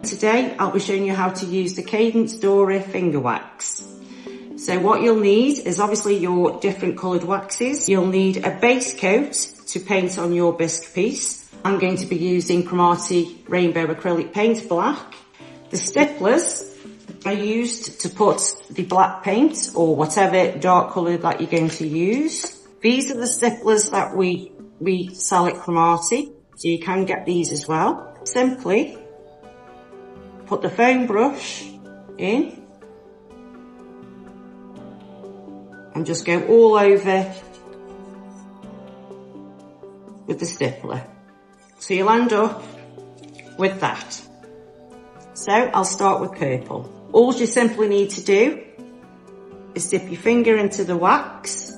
Today I'll be showing you how to use the Cadence Dora Finger Wax. So what you'll need is obviously your different coloured waxes. You'll need a base coat to paint on your bisque piece. I'm going to be using Cromartie Rainbow Acrylic Paint Black. The stipplers are used to put the black paint or whatever dark colour that you're going to use. These are the stipplers that we sell at Cromartie, so you can get these as well. Simply put the foam brush in and just go all over with the stippler. So you'll end up with that. So I'll start with purple. All you simply need to do is dip your finger into the wax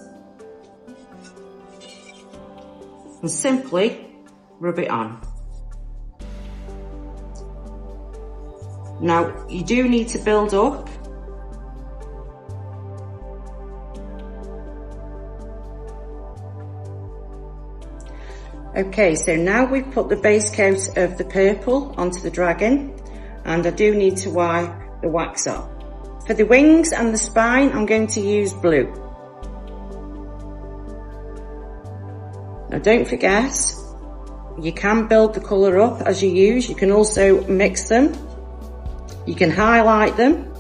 and simply rub it on. Now you do need to build up. Okay, so now we've put the base coat of the purple onto the dragon, and I do need to wipe the wax up. For the wings and the spine, I'm going to use blue. Now don't forget, you can build the colour up as you use. You can also mix them. You can highlight them.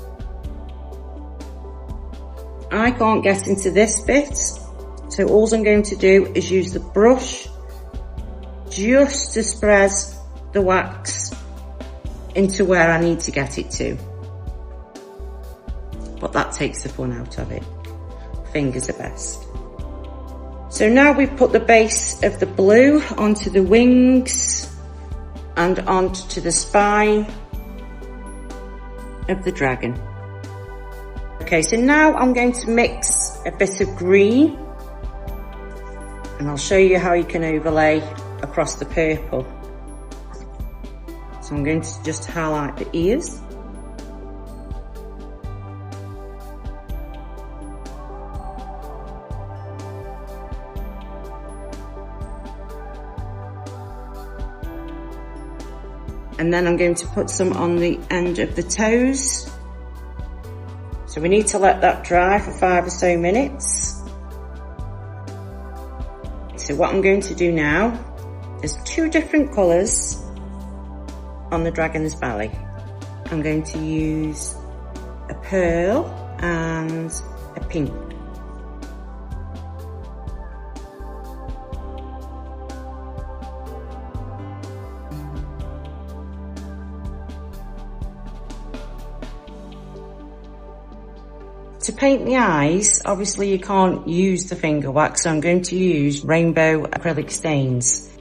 I can't get into this bit, so all I'm going to do is use the brush just to spread the wax into where I need to get it to. But that takes the fun out of it. Fingers are best. So now we've put the base of the blue onto the wings and onto the spine of the dragon. Okay, so now I'm going to mix a bit of green, and I'll show you how you can overlay across the purple. So I'm going to just highlight the ears. And then I'm going to put some on the end of the toes. So we need to let that dry for 5 or so minutes. So what I'm going to do now is 2 different colours on the dragon's belly. I'm going to use a pearl and a pink. To paint the eyes, obviously you can't use the finger wax, so I'm going to use rainbow acrylic stains.